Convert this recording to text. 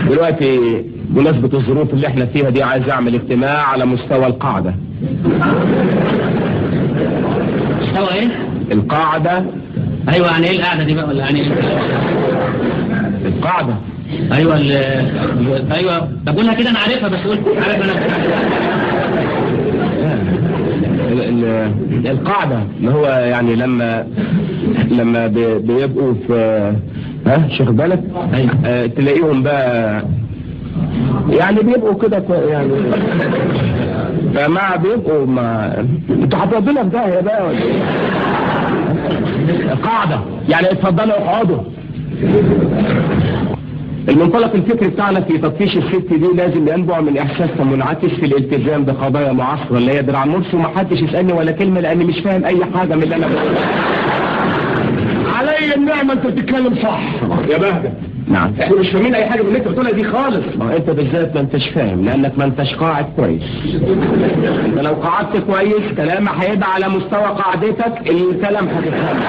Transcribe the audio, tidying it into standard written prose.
دلوقتي بمناسبة الظروف اللي احنا فيها دي عايز اعمل اجتماع على مستوى القاعدة. مستوى ايه؟ القاعدة. ايوه، يعني ايه القعدة دي بقى ولا يعني ايه؟ القاعدة. ايوه ايوه، طب قولها كده انا عارفها، بس قول عارف انا. القاعدة اللي هو يعني لما بيبقوا في شيخ بالك. ايوه. تلاقيهم بقى يعني بيبقوا كده يعني فما بيبقوا انتوا هتودونا في داهية بقى ولا ايه؟ القاعدة يعني اتفضلوا اقعدوا. المنطلق الفكري بتاعنا في تطفيش الست دي لازم ينبع من احساسها منعكس في الالتزام بقضايا معاصرة اللي هي درعموس، ومحدش يسألني ولا كلمة لاني مش فاهم اي حاجة من اللي انا بقوله. علي النعمة انت بتتكلم صح يا بهجة. نعم، احنا مش فاهمين اي حاجة من اللي انت بتقولها دي خالص. ما انت بالذات ما انتش فاهم لانك ما انتش قاعد كويس. انت لو قعدت كويس كلامك هيبقى على مستوى قاعدتك، الكلام هتفهمه.